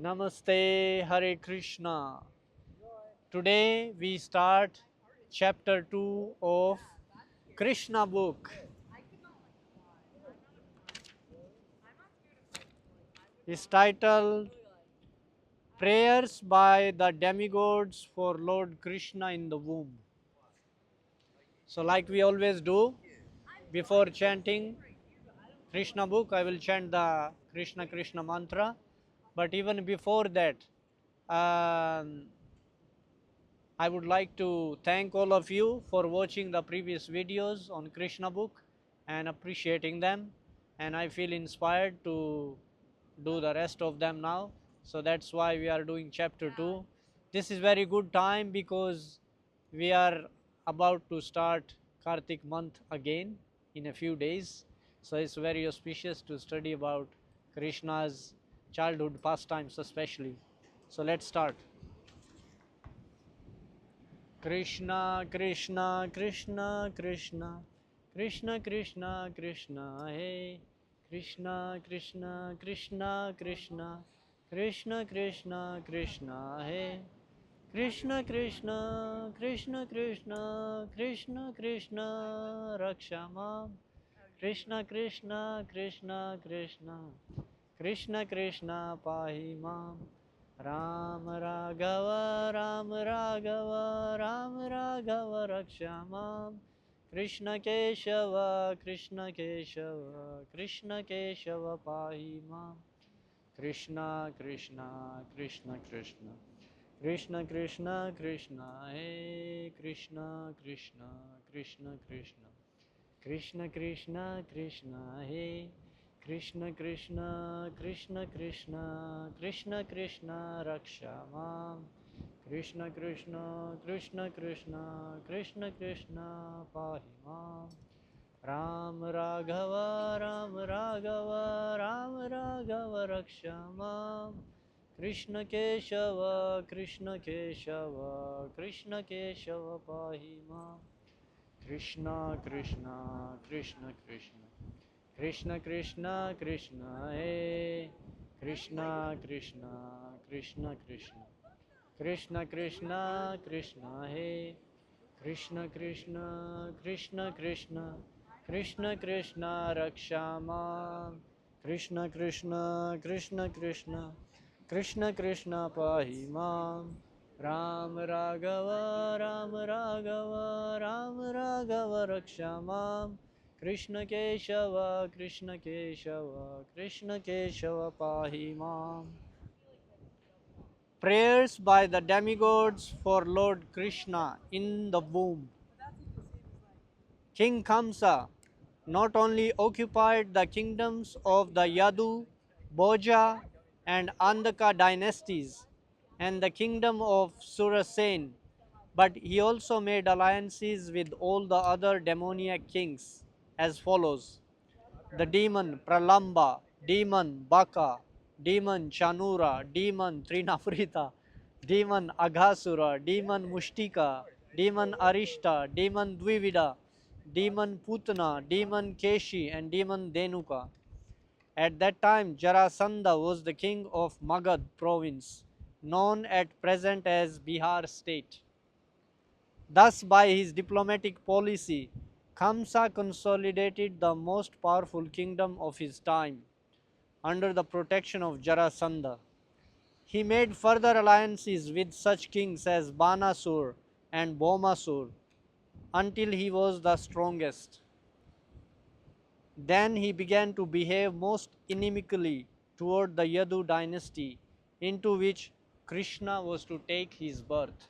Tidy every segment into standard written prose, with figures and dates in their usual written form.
Namaste, Hare Krishna. Today we start chapter 2 of Krishna book. It's titled Prayers by the Demigods for Lord Krishna in the Womb. So like we always do, before chanting Krishna book, I will chant the Krishna Krishna mantra. But even before that, um, I would like to thank all of you for watching the previous videos on Krishna book and appreciating them, and I feel inspired to do the rest of them now. So that's why we are doing chapter 2. This is very good time because we are about to start Kartik month again in a few days. So it's very auspicious to study about Krishna's childhood pastimes especially. So let's start. Krishna Krishna Krishna Krishna Krishna Krishna Krishna Hey Krishna Krishna Krishna Krishna Krishna Krishna Krishna Hey Krishna Krishna Krishna Krishna Krishna Krishna Rakshama Krishna Krishna Krishna Krishna Krishna Krishna Pahimam Ram Raghava Ram Raghava Ram Raghava Rakshamam Krishna Keshava Krishna Keshava Krishna Keshava Pahimam Krishna Krishna Krishna Krishna Krishna Krishna Krishna Hey Krishna Krishna Krishna Krishna Krishna Krishna Krishna Hey Krishna Krishna Krishna Krishna Krishna Krishna Rakshama Krishna Krishna Krishna Krishna Krishna Krishna Pahima Ram Raghava Ram Raghava Ram Raghava Rakshama Krishna Keshava Krishna Keshava Krishna Keshava Pahima Krishna Krishna Krishna Krishna Krishna Krishna Krishna Hey Krishna Krishna Krishna Krishna Krishna Krishna Krishna Hey Krishna Krishna Krishna Krishna Krishna Krishna Rakshama Krishna Krishna Krishna Krishna Krishna Krishna Pahima Ram Raghava Ram Raghava Ram Raghava Rakshama Krishna Keshava Krishna Keshava Krishna Keshava Pahima. Prayers by the demigods for Lord Krishna in the womb. King Kamsa not only occupied the kingdoms of the Yadu, Bhoja, and Andhaka dynasties and the kingdom of Surasen, but he also made alliances with all the other demoniac kings as follows: the demon Pralamba, demon Baka, demon Chanura, demon Trinavrita, demon Aghasura, demon Mushtika, demon Arishta, demon Dvivida, demon Putana, demon Keshi, and demon Denuka. At that time, Jarasandha was the king of Magad province, known at present as Bihar state. Thus, by his diplomatic policy, Kamsa consolidated the most powerful kingdom of his time under the protection of Jarasandha. He made further alliances with such kings as Banasur and Bhaumasur until he was the strongest. Then he began to behave most inimically toward the Yadu dynasty, into which Krishna was to take his birth.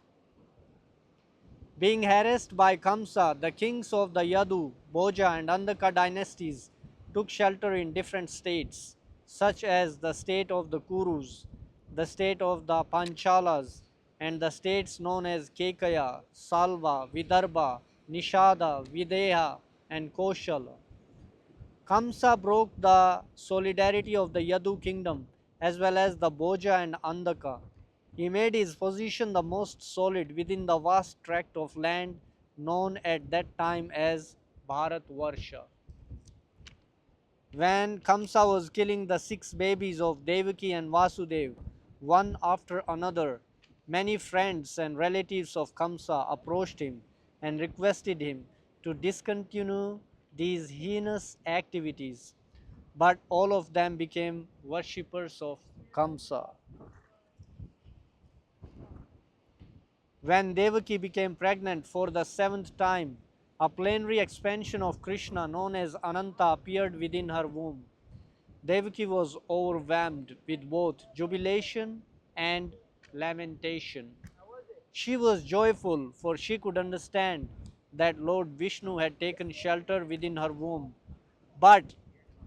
Being harassed by Kamsa, the kings of the Yadu, Bhoja, and Andhaka dynasties took shelter in different states, such as the state of the Kurus, the state of the Panchalas, and the states known as Kekaya, Salva, Vidarbha, Nishada, Videha, and Koshala. Kamsa broke the solidarity of the Yadu kingdom as well as the Bhoja and Andhaka. He made his position the most solid within the vast tract of land known at that time as Bharatvarsha. When Kamsa was killing the 6 babies of Devaki and Vasudev, one after another, many friends and relatives of Kamsa approached him and requested him to discontinue these heinous activities, but all of them became worshippers of Kamsa. When Devaki became pregnant for the seventh time, a plenary expansion of Krishna known as Ananta appeared within her womb. Devaki was overwhelmed with both jubilation and lamentation. She was joyful, for she could understand that Lord Vishnu had taken shelter within her womb. But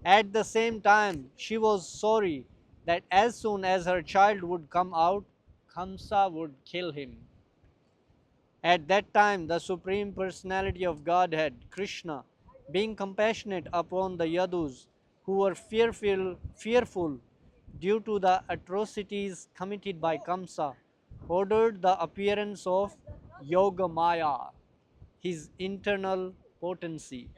at the same time, she was sorry that as soon as her child would come out, Kamsa would kill him. At that time, the Supreme Personality of Godhead, Krishna, being compassionate upon the Yadus who were fearful due to the atrocities committed by Kamsa, ordered the appearance of Yogamaya, his internal potency.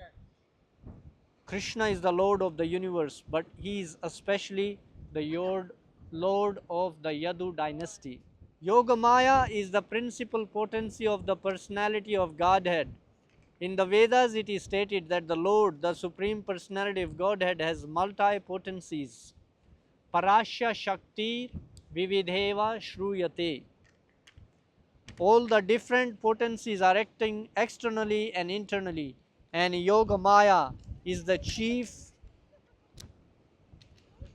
Krishna is the Lord of the universe, but he is especially the Lord of the Yadu dynasty. Yogamaya is the principal potency of the personality of Godhead. In the Vedas, it is stated that the Lord, the Supreme Personality of Godhead, has multi potencies. Parasya Shakti Vividheva Shruyate. All the different potencies are acting externally and internally, and Yogamaya is the chief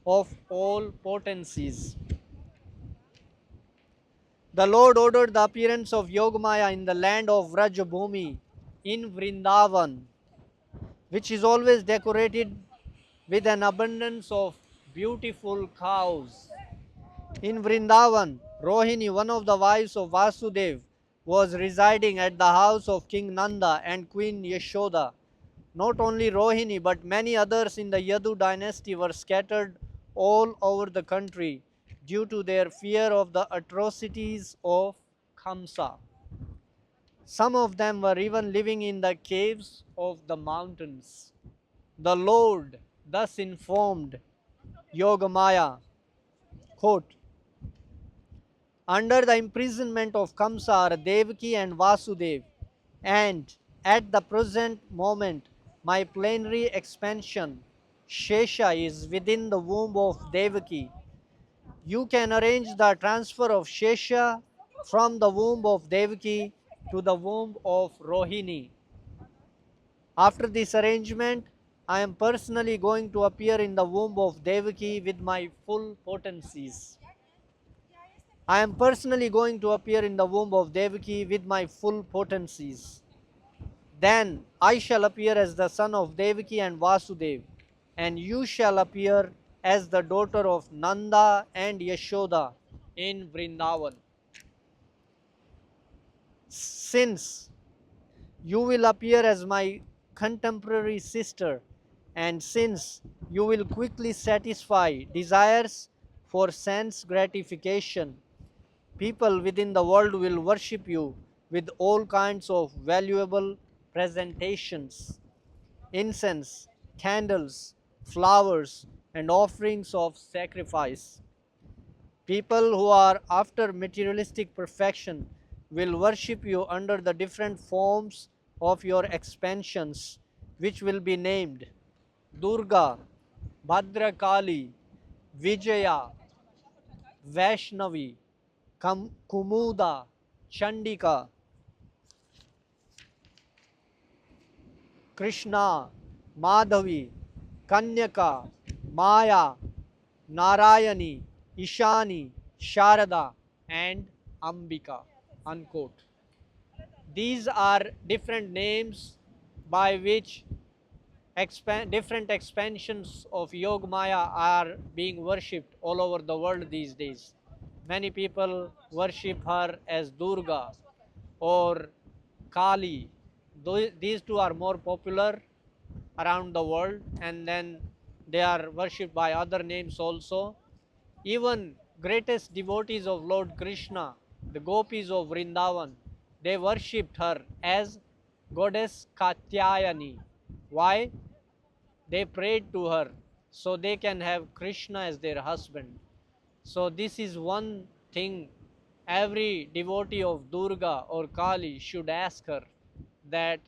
of all potencies. The Lord ordered the appearance of Yogamaya in the land of Vrajabhumi in Vrindavan, which is always decorated with an abundance of beautiful cows. In Vrindavan, Rohini, one of the wives of Vasudev, was residing at the house of King Nanda and Queen Yashoda. Not only Rohini, but many others in the Yadu dynasty were scattered all over the country due to their fear of the atrocities of Kamsa. Some of them were even living in the caves of the mountains. The Lord thus informed Yogamaya, quote, under the imprisonment of Kamsa are Devaki and Vasudev, and at the present moment my plenary expansion, Shesha, is within the womb of Devaki. You can arrange the transfer of Shesha from the womb of Devaki to the womb of Rohini. After this arrangement, I am personally going to appear in the womb of Devaki with my full potencies. I am personally going to appear in the womb of Devaki with my full potencies. Then I shall appear as the son of Devaki and Vasudev, and you shall appear as the daughter of Nanda and Yashoda in Vrindavan. Since you will appear as my contemporary sister, and since you will quickly satisfy desires for sense gratification, people within the world will worship you with all kinds of valuable presentations, incense, candles, flowers, and offerings of sacrifice. People who are after materialistic perfection will worship you under the different forms of your expansions, which will be named Durga, Bhadrakali, Vijaya, Vaishnavi, Kumuda, Chandika, Krishna, Madhavi, Kanyaka, Maya, Narayani, Ishani, Sharada, and Ambika. Unquote. These are different names by which different expansions of Yogamaya are being worshipped all over the world these days. Many people worship her as Durga or Kali. These two are more popular around the world, and then they are worshipped by other names also. Even greatest devotees of Lord Krishna, the gopis of Vrindavan, they worshipped her as goddess Katyayani. Why? They prayed to her so they can have Krishna as their husband. So this is one thing every devotee of Durga or Kali should ask her, that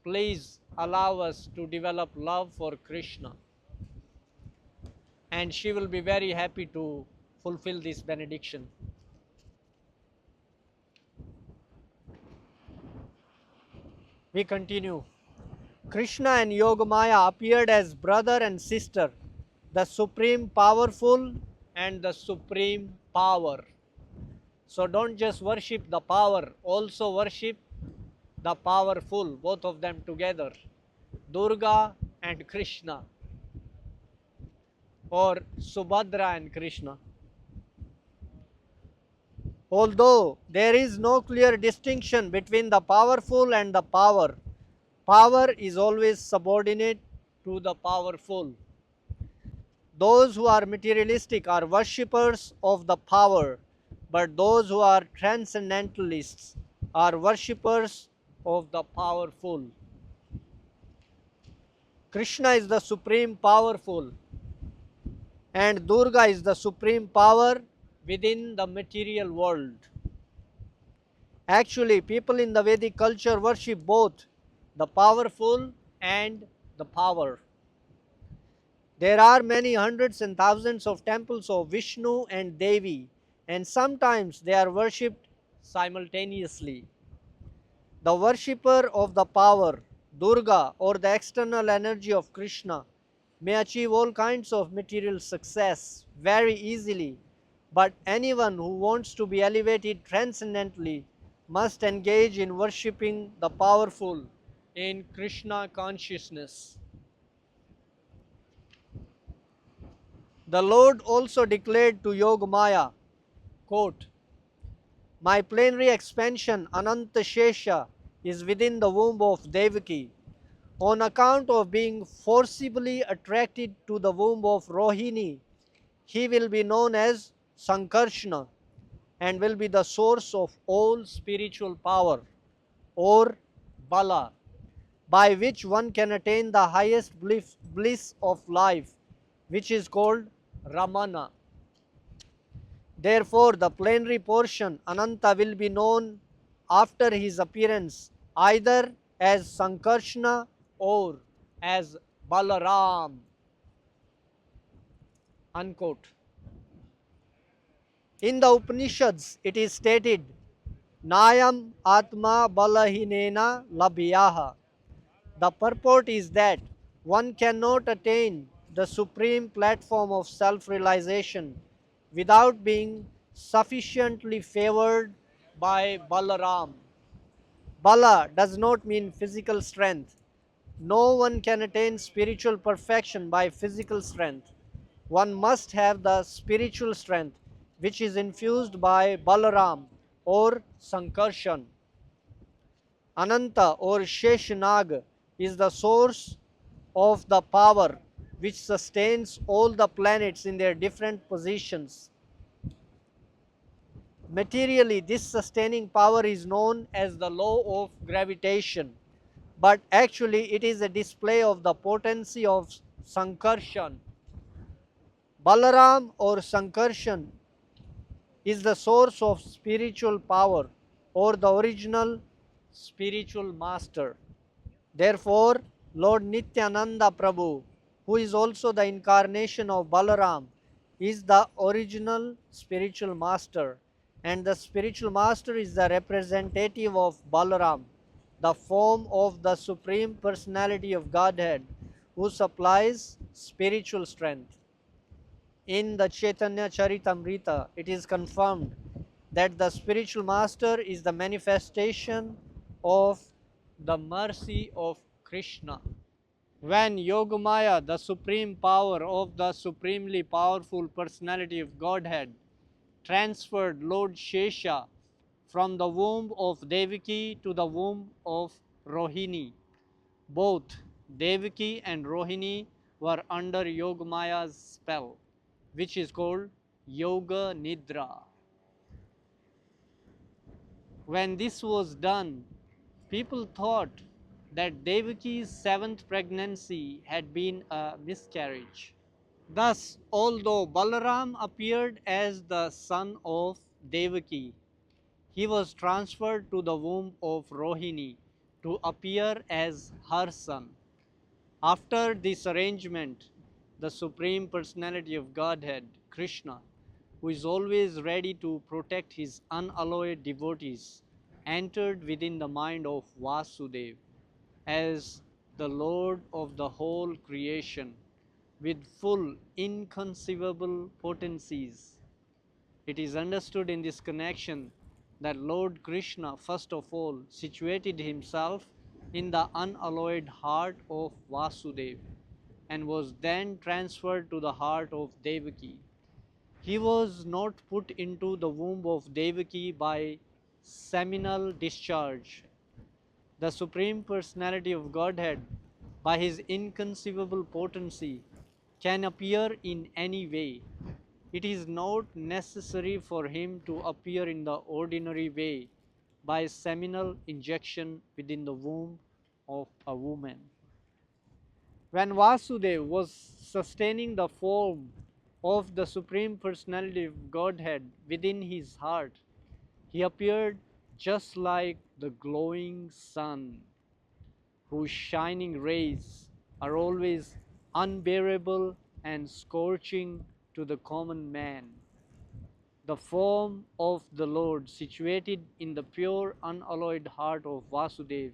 please allow us to develop love for Krishna, and she will be very happy to fulfill this benediction. We continue. Krishna and Yogamaya appeared as brother and sister, the supreme powerful and the supreme power. So don't just worship the power, also worship the powerful, both of them together, Durga and Krishna, or Subhadra and Krishna. Although there is no clear distinction between the powerful and the power, power is always subordinate to the powerful. Those who are materialistic are worshippers of the power, but those who are transcendentalists are worshippers of the powerful. Krishna is the supreme powerful, and Durga is the supreme power within the material world. Actually, people in the Vedic culture worship both the powerful and the power. There are many hundreds and thousands of temples of Vishnu and Devi, and sometimes they are worshipped simultaneously. The worshipper of the power, Durga, or the external energy of Krishna, may achieve all kinds of material success very easily, but anyone who wants to be elevated transcendently must engage in worshipping the powerful in Krishna consciousness. The Lord also declared to Yogamaya, quote, "My plenary expansion Ananta Shesha is within the womb of Devaki. On account of being forcibly attracted to the womb of Rohini, he will be known as Sankarshna and will be the source of all spiritual power, or Bala, by which one can attain the highest bliss of life, which is called Ramana. Therefore, the plenary portion, Ananta, will be known after his appearance either as Sankarshna or as Balaram." Unquote. In the Upanishads, it is stated, Nayam Atma Balahinena Labhyaha. The purport is that one cannot attain the supreme platform of self realization without being sufficiently favored by Balaram. Bala does not mean physical strength. No one can attain spiritual perfection by physical strength. One must have the spiritual strength which is infused by Balaram or Sankarshan. Ananta or Sheshanag is the source of the power which sustains all the planets in their different positions. Materially, this sustaining power is known as the law of gravitation, but actually it is a display of the potency of Sankarshan. Balaram or Sankarshan is the source of spiritual power or the original spiritual master. Therefore, Lord Nityananda Prabhu, who is also the incarnation of Balaram, is the original spiritual master, and the spiritual master is the representative of Balaram, the form of the Supreme Personality of Godhead, who supplies spiritual strength. In the Chaitanya Charitamrita, it is confirmed that the spiritual master is the manifestation of the mercy of Krishna. When Yogamaya, the supreme power of the supremely powerful personality of Godhead, transferred Lord Shesha from the womb of Devaki to the womb of Rohini, both Devaki and Rohini were under Yogamaya's spell, which is called Yoga Nidra. When this was done, people thought that Devaki's seventh pregnancy had been a miscarriage. Thus, although Balaram appeared as the son of Devaki, he was transferred to the womb of Rohini to appear as her son. After this arrangement, the Supreme Personality of Godhead, Krishna, who is always ready to protect his unalloyed devotees, entered within the mind of Vasudeva as the Lord of the whole creation with full inconceivable potencies. It is understood in this connection that Lord Krishna, first of all, situated himself in the unalloyed heart of Vasudeva and was then transferred to the heart of Devaki. He was not put into the womb of Devaki by seminal discharge. The Supreme Personality of Godhead, by his inconceivable potency, can appear in any way. It is not necessary for him to appear in the ordinary way by seminal injection within the womb of a woman. When Vasudeva was sustaining the form of the Supreme Personality of Godhead within his heart, he appeared just like the glowing sun, whose shining rays are always unbearable and scorching to the common man. The form of the Lord, situated in the pure, unalloyed heart of Vasudeva,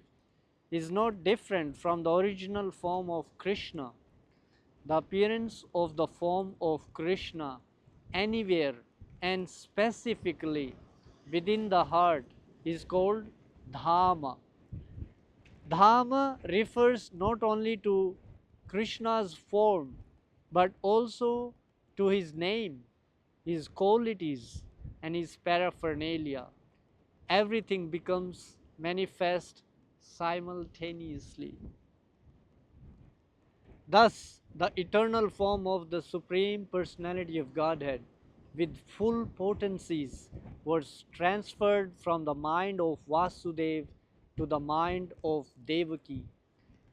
is not different from the original form of Krishna. The appearance of the form of Krishna anywhere and specifically within the heart is called Dhamma. Dhamma refers not only to Krishna's form but also to his name, his qualities, and his paraphernalia. Everything becomes manifest simultaneously. Thus, the eternal form of the Supreme Personality of Godhead with full potencies was transferred from the mind of Vasudeva to the mind of Devaki,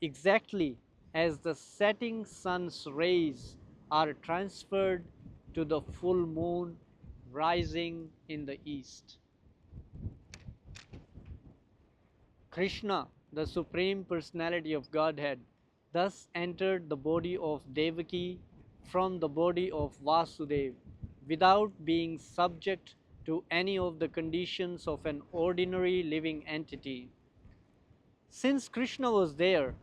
exactly as the setting sun's rays are transferred to the full moon rising in the east. Krishna, the Supreme Personality of Godhead, thus entered the body of Devaki from the body of Vasudeva without being subject to any of the conditions of an ordinary living entity. Since Krishna was there,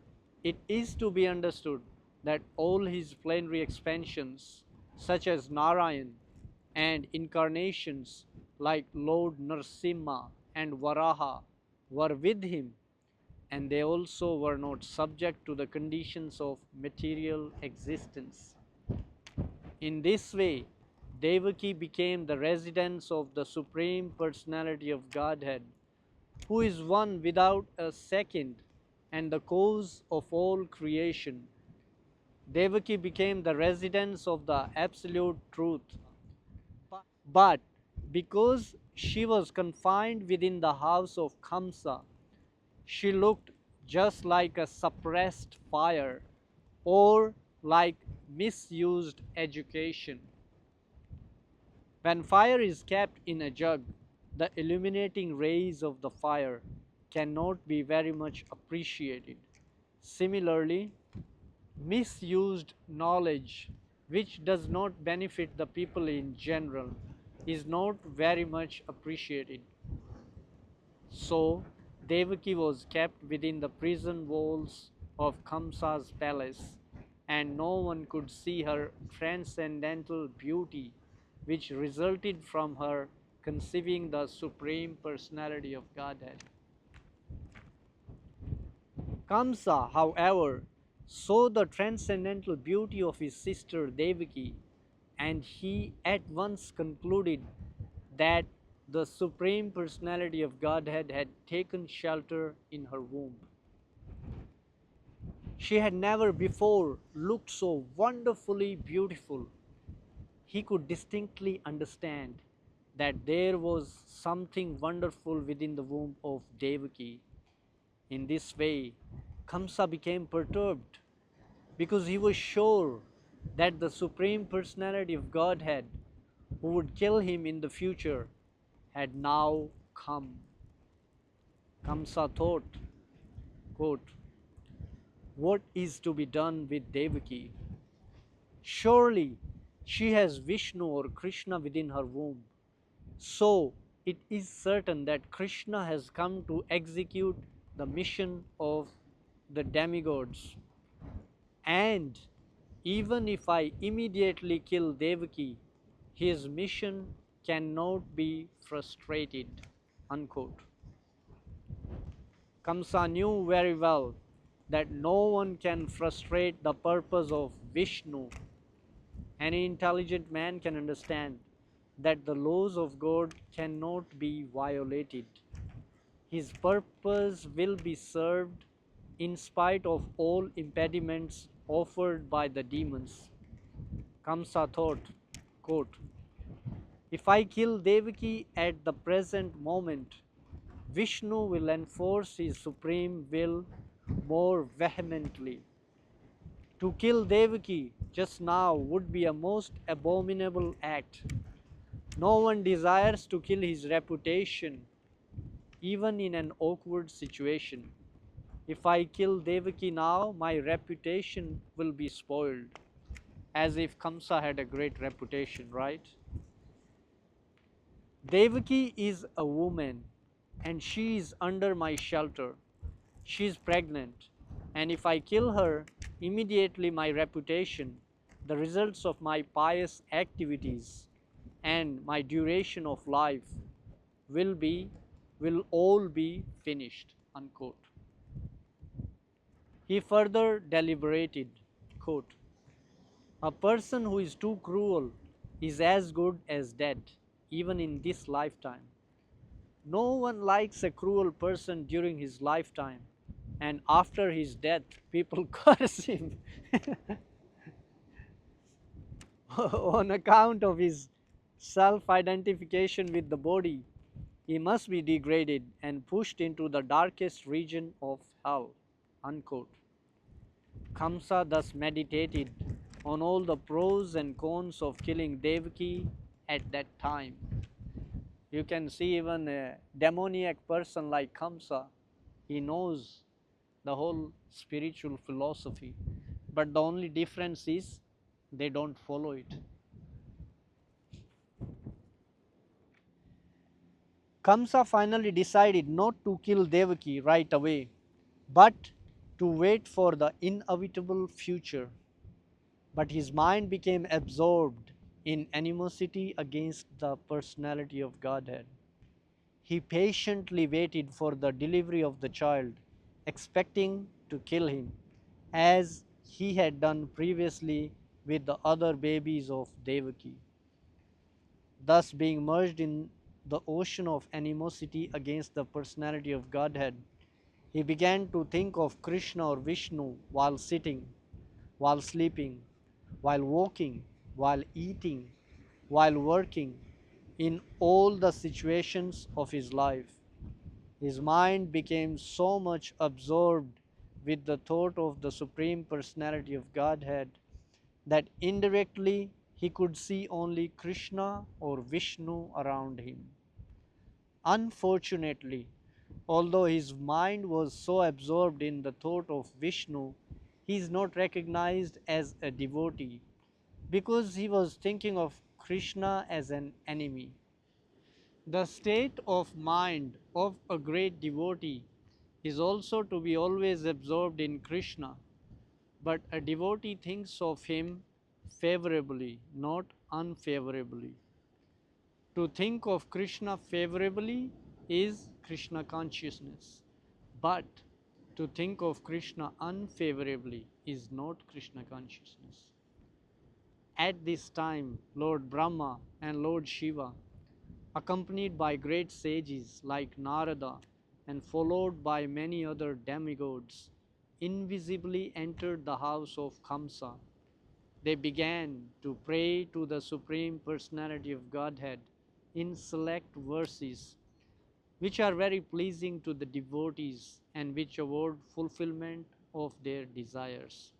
it is to be understood that all his plenary expansions, such as Narayan, and incarnations like Lord Nrsimha and Varaha, were with him, and they also were not subject to the conditions of material existence. In this way, Devaki became the residence of the Supreme Personality of Godhead, who is one without a second and the cause of all creation. Devaki became the residence of the Absolute Truth. But because she was confined within the house of Kamsa, she looked just like a suppressed fire or like misused education. When fire is kept in a jug, the illuminating rays of the fire cannot be very much appreciated. Similarly, misused knowledge, which does not benefit the people in general, is not very much appreciated. So, Devaki was kept within the prison walls of Kamsa's palace, and no one could see her transcendental beauty, which resulted from her conceiving the Supreme Personality of Godhead. Kamsa, however, saw the transcendental beauty of his sister Devaki, and he at once concluded that the Supreme Personality of Godhead had taken shelter in her womb. She had never before looked so wonderfully beautiful. He could distinctly understand that there was something wonderful within the womb of Devaki. In this way, Kamsa became perturbed because he was sure that the Supreme Personality of Godhead, who would kill him in the future, had now come. Kamsa thought, quote, "What is to be done with Devaki? Surely she has Vishnu or Krishna within her womb. So it is certain that Krishna has come to execute the mission of the demigods. And even if I immediately kill Devaki, his mission cannot be frustrated." Unquote. Kamsa knew very well that no one can frustrate the purpose of Vishnu. Any intelligent man can understand that the laws of God cannot be violated. His purpose will be served in spite of all impediments offered by the demons. Kamsa thought, quote, "If I kill Devaki at the present moment, Vishnu will enforce his supreme will more vehemently. To kill Devaki just now would be a most abominable act. No one desires to kill his reputation, even in an awkward situation. If I kill Devaki now, my reputation will be spoiled." As if Kamsa had a great reputation, right? Devaki is a woman and she is under my shelter. She is pregnant, and if I kill her, immediately my reputation, the results of my pious activities, and my duration of life will all be finished. Unquote. He further deliberated, quote, "A person who is too cruel is as good as dead, even in this lifetime. No one likes a cruel person during his lifetime, and after his death, people curse him on account of his self identification with the body. He must be degraded and pushed into the darkest region of hell." Unquote. Kamsa thus meditated on all the pros and cons of killing Devaki at that time. You can see even a demoniac person like Kamsa, he knows the whole spiritual philosophy, but the only difference is they don't follow it. Kamsa finally decided not to kill Devaki right away, but to wait for the inevitable future. But his mind became absorbed in animosity against the personality of Godhead. He patiently waited for the delivery of the child, expecting to kill him, as he had done previously with the other babies of Devaki. Thus, being merged in the ocean of animosity against the personality of Godhead, he began to think of Krishna or Vishnu while sitting, while sleeping, while walking, while eating, while working, in all the situations of his life. His mind became so much absorbed with the thought of the Supreme Personality of Godhead that indirectly he could see only Krishna or Vishnu around him. Unfortunately, although his mind was so absorbed in the thought of Vishnu, he is not recognized as a devotee because he was thinking of Krishna as an enemy. The state of mind of a great devotee is also to be always absorbed in Krishna, but a devotee thinks of him favorably, not unfavorably. To think of Krishna favorably is Krishna consciousness, but to think of Krishna unfavorably is not Krishna consciousness. At this time, Lord Brahma and Lord Shiva, accompanied by great sages like Narada and followed by many other demigods, invisibly entered the house of Kamsa. They began to pray to the Supreme Personality of Godhead in select verses, which are very pleasing to the devotees and which award fulfillment of their desires.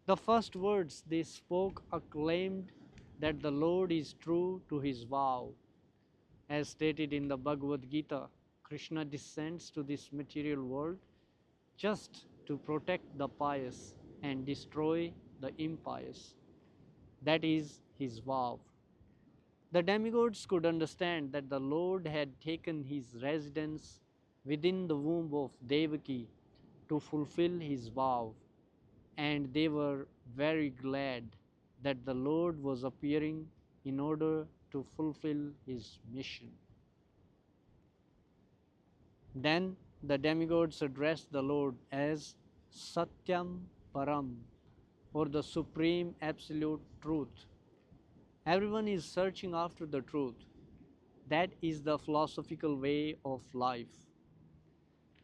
The first words they spoke acclaimed that the Lord is true to his vow. As stated in the Bhagavad Gita, Krishna descends to this material world just to protect the pious and destroy the impious. That is his vow. The demigods could understand that the Lord had taken his residence within the womb of Devaki to fulfill his vow, and they were very glad that the Lord was appearing in order to fulfill his mission. Then the demigods addressed the Lord as Satyam Param, or the Supreme Absolute Truth. Everyone is searching after the truth. That is the philosophical way of life.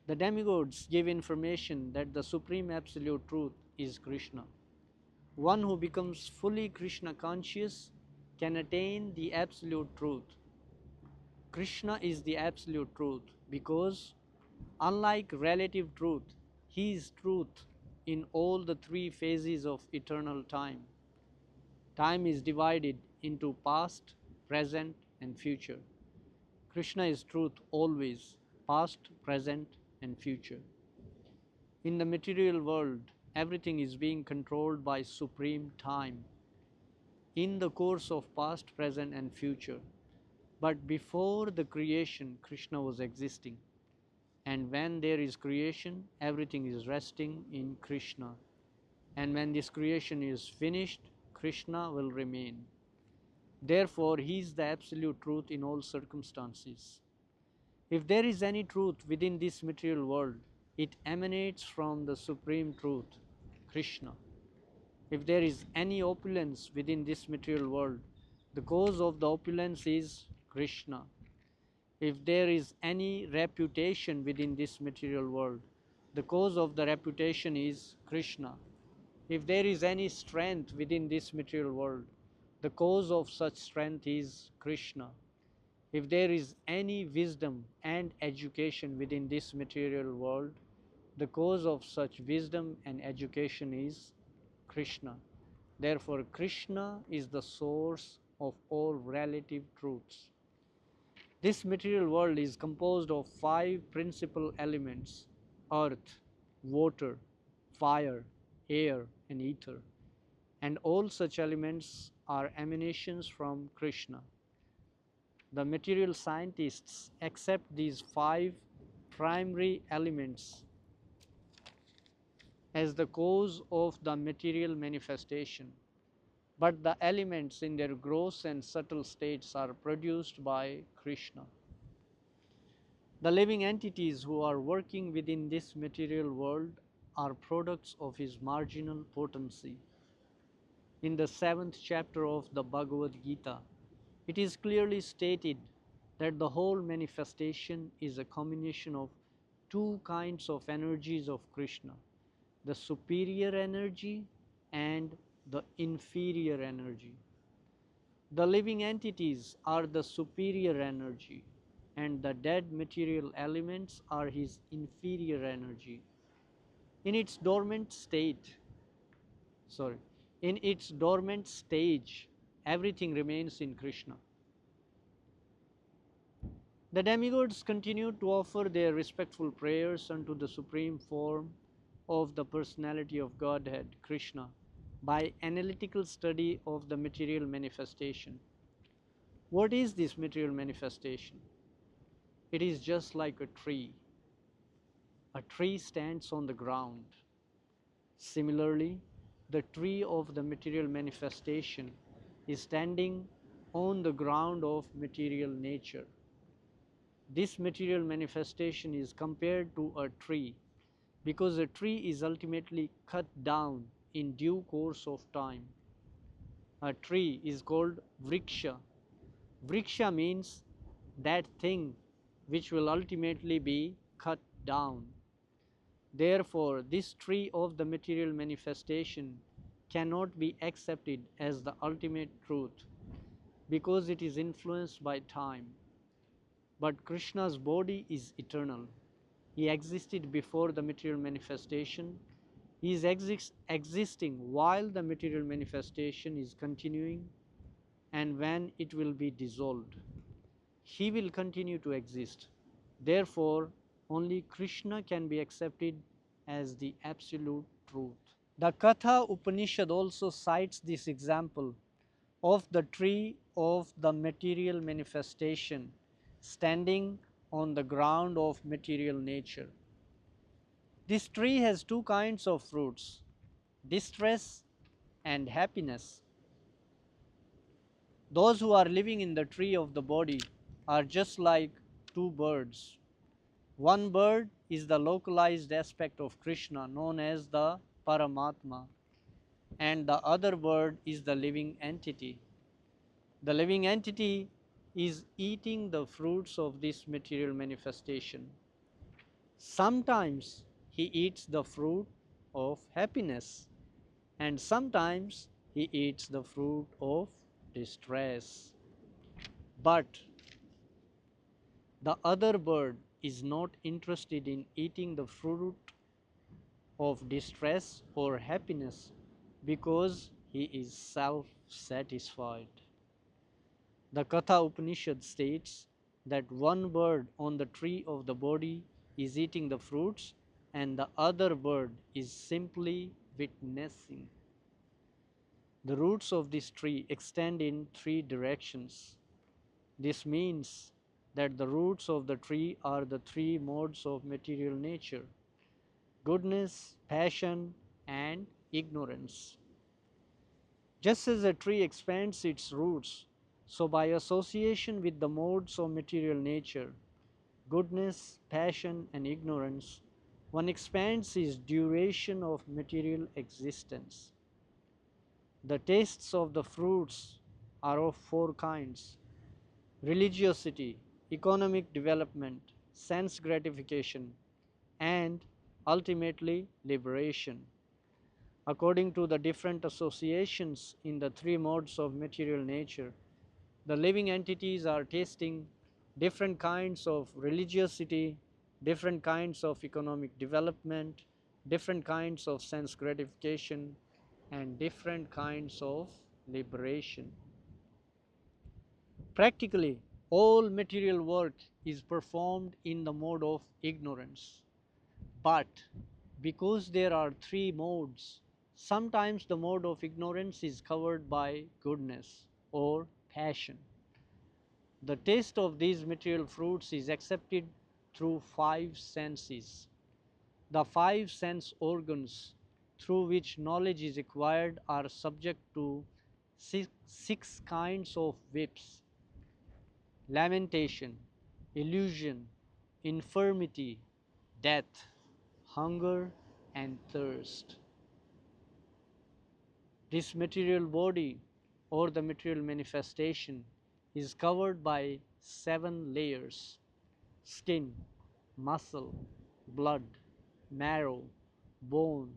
The demigods give information that the Supreme Absolute Truth is Krishna. One who becomes fully Krishna conscious can attain the Absolute Truth. Krishna is the Absolute Truth because, unlike relative truth, he is truth in all the three phases of eternal time. Time is divided into past, present, and future. Krishna is truth always, past, present, and future. In the material world, everything is being controlled by supreme time in the course of past, present, and future. But before the creation, Krishna was existing. And when there is creation, everything is resting in Krishna. And when this creation is finished, Krishna will remain. Therefore, he is the absolute truth in all circumstances. If there is any truth within this material world, it emanates from the supreme truth, Krishna. If there is any opulence within this material world, the cause of the opulence is Krishna. If there is any reputation within this material world, the cause of the reputation is Krishna. If there is any strength within this material world, the cause of such strength is Krishna. If there is any wisdom and education within this material world, the cause of such wisdom and education is Krishna. Therefore, Krishna is the source of all relative truths. This material world is composed of five principal elements: earth, water, fire, air, and ether. And all such elements are emanations from Krishna. The material scientists accept these five primary elements as the cause of the material manifestation, but the elements in their gross and subtle states are produced by Krishna. The living entities who are working within this material world are products of his marginal potency. In the 7th chapter of the Bhagavad Gita, it is clearly stated that the whole manifestation is a combination of two kinds of energies of Krishna: the superior energy and the inferior energy. The living entities are the superior energy, and the dead material elements are his inferior energy. In its dormant state, sorry, in its dormant stage, everything remains in Krishna. The demigods continued to offer their respectful prayers unto the supreme form of the personality of Godhead, Krishna, by analytical study of the material manifestation. What is this material manifestation? It is just like a tree. A tree stands on the ground. Similarly, the tree of the material manifestation is standing on the ground of material nature. This material manifestation is compared to a tree because a tree is ultimately cut down in due course of time. A tree is called vriksha. Vriksha means that thing which will ultimately be cut down. Therefore, this tree of the material manifestation cannot be accepted as the ultimate truth because it is influenced by time. But Krishna's body is eternal. He existed before the material manifestation. He is existing while the material manifestation is continuing, and when it will be dissolved, he will continue to exist. Therefore, only Krishna can be accepted as the absolute truth. The Katha Upanishad also cites this example of the tree of the material manifestation standing on the ground of material nature. This tree has two kinds of fruits, distress and happiness. Those who are living in the tree of the body are just like two birds. One bird is the localized aspect of Krishna known as the Paramatma, and the other bird is the living entity. The living entity is eating the fruits of this material manifestation. Sometimes he eats the fruit of happiness, and sometimes he eats the fruit of distress. But the other bird is not interested in eating the fruit of distress or happiness because he is self satisfied. The Katha Upanishad states that one bird on the tree of the body is eating the fruits and the other bird is simply witnessing. The roots of this tree extend in three directions. This means that the roots of the tree are the three modes of material nature: goodness, passion, and ignorance. Just as a tree expands its roots, so by association with the modes of material nature, goodness, passion, and ignorance, one expands its duration of material existence. The tastes of the fruits are of four kinds: religiosity, economic development, sense gratification, and ultimately liberation. According to the different associations in the three modes of material nature, the living entities are tasting different kinds of religiosity, different kinds of economic development, different kinds of sense gratification, and different kinds of liberation. Practically, all material work is performed in the mode of ignorance. But because there are three modes, sometimes the mode of ignorance is covered by goodness or passion. The taste of these material fruits is accepted through five senses. The five sense organs through which knowledge is acquired are subject to six kinds of whips: lamentation, illusion, infirmity, death, hunger, and thirst. This material body or the material manifestation is covered by 7 layers: skin, muscle, blood, marrow, bone,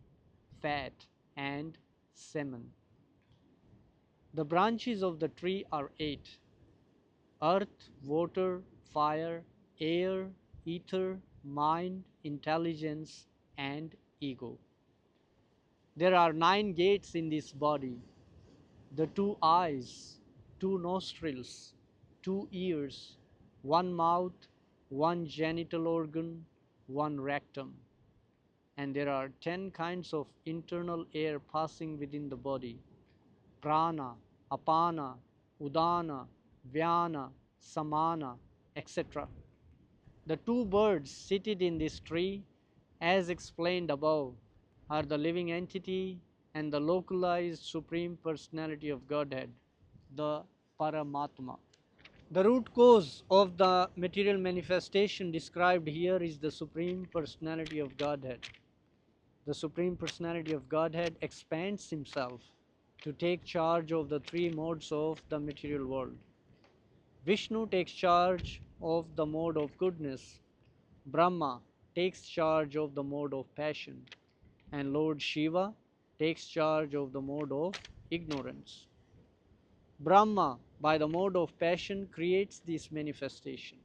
fat, and semen. The branches of the tree are 8: earth, water, fire, air, ether, mind, intelligence, and ego. There are 9 gates in this body: the 2 eyes, 2 nostrils, 2 ears, 1 mouth, 1 genital organ, 1 rectum. And there are 10 kinds of internal air passing within the body: prana, apana, udana, vyana, samana, etc. The 2 birds seated in this tree, as explained above, are the living entity and the localized Supreme Personality of Godhead, the Paramatma. The root cause of the material manifestation described here is the Supreme Personality of Godhead. The Supreme Personality of Godhead expands himself to take charge of the three modes of the material world. Vishnu takes charge of the mode of goodness, Brahma takes charge of the mode of passion, and Lord Shiva takes charge of the mode of ignorance. Brahma, by the mode of passion, creates this manifestation.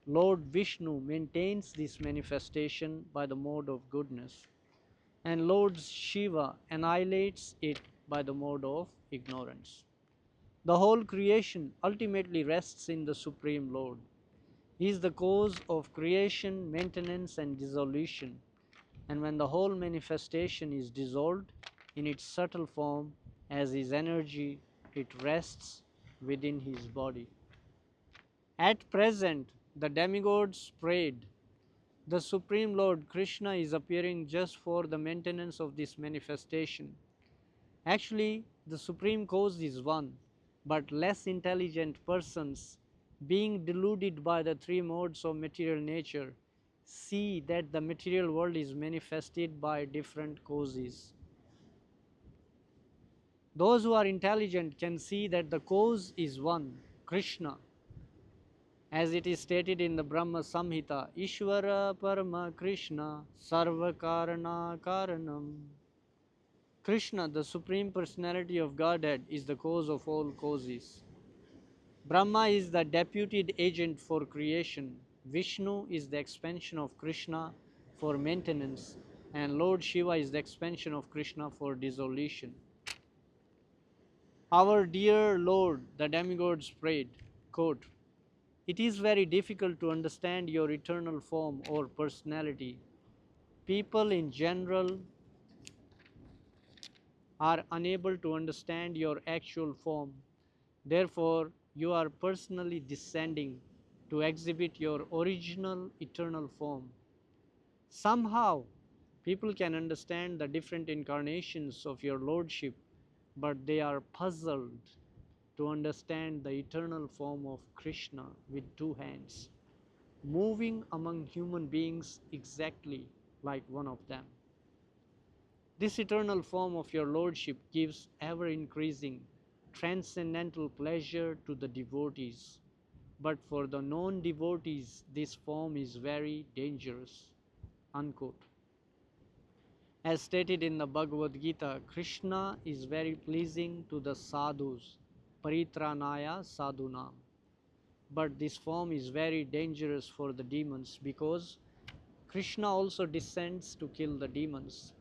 Lord Vishnu maintains this manifestation by the mode of goodness. and Lord Shiva annihilates it by the mode of ignorance. The whole creation ultimately rests in the Supreme Lord. He is the cause of creation, maintenance, and dissolution. And when the whole manifestation is dissolved in its subtle form as his energy, it rests within his body. At present, the demigods prayed. The Supreme Lord Krishna is appearing just for the maintenance of this manifestation. Actually, the Supreme Cause is one, but less intelligent persons, being deluded by the three modes of material nature, see that the material world is manifested by different causes. Those who are intelligent can see that the cause is one, Krishna, as it is stated in the Brahma Samhita, Ishvara Parama Krishna Sarva Karana Karanam. Krishna, the Supreme Personality of Godhead, is the cause of all causes. Brahma is the deputed agent for creation. Vishnu is the expansion of Krishna for maintenance, and Lord Shiva is the expansion of Krishna for dissolution. Our dear Lord, the demigods prayed, quote, "It is very difficult to understand your eternal form or personality. People in general are unable to understand your actual form. Therefore, you are personally descending to exhibit your original eternal form. Somehow, people can understand the different incarnations of your Lordship, but they are puzzled to understand the eternal form of Krishna with two hands, moving among human beings exactly like one of them. This eternal form of your Lordship gives ever increasing transcendental pleasure to the devotees, but for the non-devotees this form is very dangerous." Unquote. As stated in the Bhagavad Gita, Krishna is very pleasing to the sadhus, paritranaya sadhunam. But this form is very dangerous for the demons because Krishna also descends to kill the demons.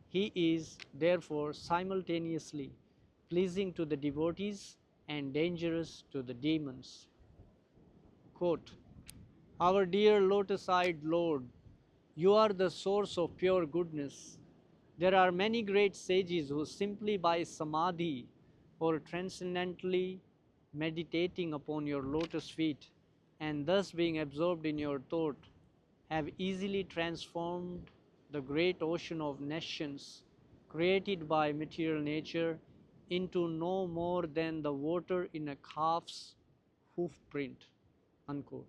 He is therefore simultaneously pleasing to the devotees and dangerous to the demons. Quote, "Our dear lotus-eyed Lord, you are the source of pure goodness. There are many great sages who simply by samadhi or transcendently meditating upon your lotus feet and thus being absorbed in your thought have easily transformed the great ocean of nations created by material nature into no more than the water in a calf's hoof print." Unquote.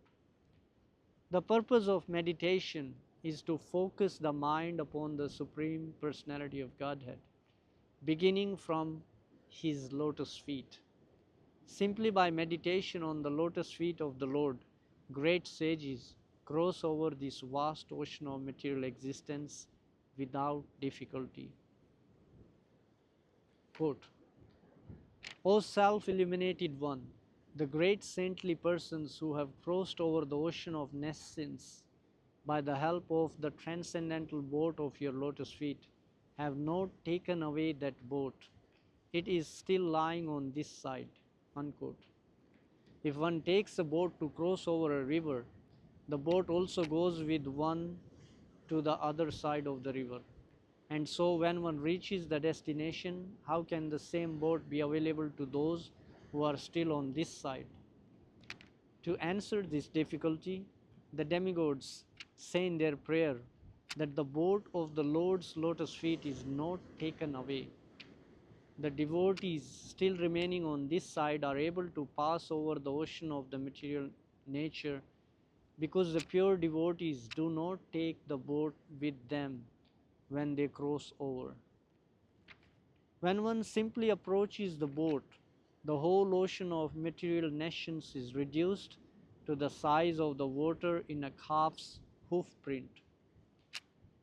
The purpose of meditation is to focus the mind upon the Supreme Personality of Godhead, beginning from His lotus feet. Simply by meditation on the lotus feet of the Lord, great sages cross over this vast ocean of material existence without difficulty. Quote, "O self-illuminated one, the great saintly persons who have crossed over the ocean of nescience by the help of the transcendental boat of your lotus feet have not taken away that boat. It is still lying on this side." Unquote. If one takes a boat to cross over a river, the boat also goes with one to the other side of the river. And so when one reaches the destination, how can the same boat be available to those who are still on this side? To answer this difficulty, the demigods say in their prayer that the boat of the Lord's lotus feet is not taken away. The devotees still remaining on this side are able to pass over the ocean of the material nature because the pure devotees do not take the boat with them when they cross over. When one simply approaches the boat, the whole ocean of material nations is reduced to the size of the water in a calf's hoof print.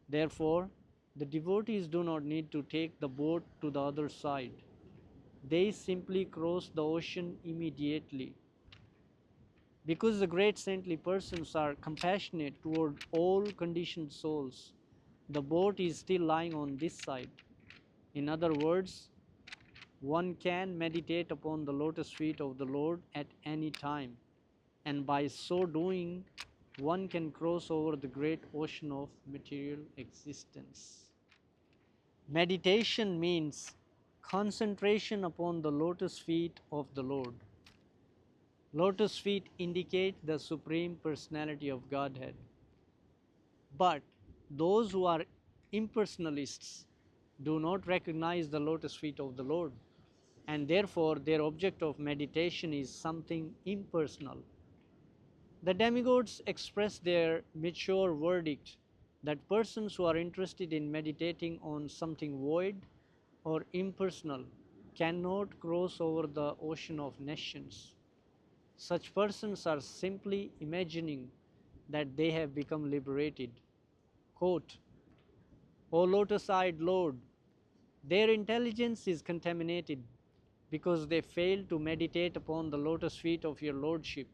Therefore, the devotees do not need to take the boat to the other side. They simply cross the ocean immediately. Because the great saintly persons are compassionate toward all conditioned souls, the boat is still lying on this side. In other words, one can meditate upon the lotus feet of the Lord at any time, and by so doing, one can cross over the great ocean of material existence. Meditation means concentration upon the lotus feet of the Lord. Lotus feet indicate the Supreme Personality of Godhead. But those who are impersonalists do not recognize the lotus feet of the Lord, and therefore their object of meditation is something impersonal. The demigods express their mature verdict that persons who are interested in meditating on something void or impersonal cannot cross over the ocean of nations. Such persons are simply imagining that they have become liberated. Quote, O lotus-eyed Lord, their intelligence is contaminated because they fail to meditate upon the lotus feet of your Lordship.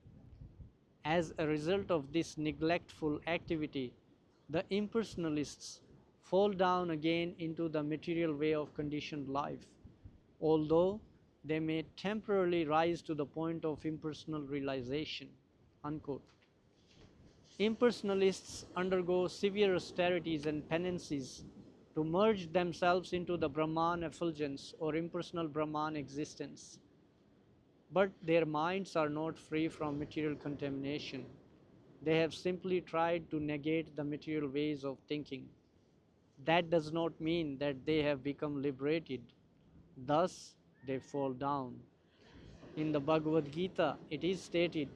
As a result of this neglectful activity, the impersonalists fall down again into the material way of conditioned life, although they may temporarily rise to the point of impersonal realization. Unquote. Impersonalists undergo severe austerities and penances to merge themselves into the Brahman effulgence or impersonal Brahman existence. But their minds are not free from material contamination. They have simply tried to negate the material ways of thinking. That does not mean that they have become liberated. Thus, they fall down. In the Bhagavad Gita, it is stated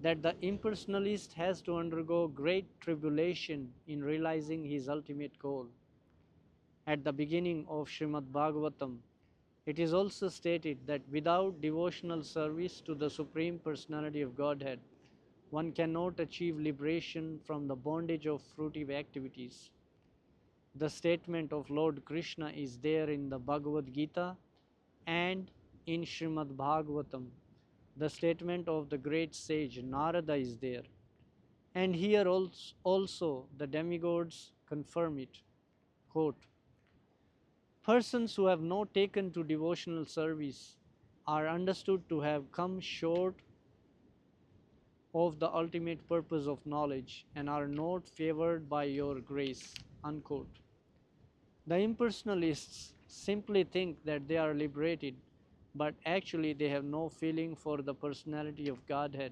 that the impersonalist has to undergo great tribulation in realizing his ultimate goal. At the beginning of Srimad Bhagavatam, it is also stated that without devotional service to the Supreme Personality of Godhead, one cannot achieve liberation from the bondage of fruitive activities. The statement of Lord Krishna is there in the Bhagavad Gita and in Srimad Bhagavatam. The statement of the great sage Narada is there. And here also the demigods confirm it. Quote, persons who have not taken to devotional service are understood to have come short of the ultimate purpose of knowledge and are not favored by your grace. Unquote. The impersonalists simply think that they are liberated, but actually they have no feeling for the personality of Godhead,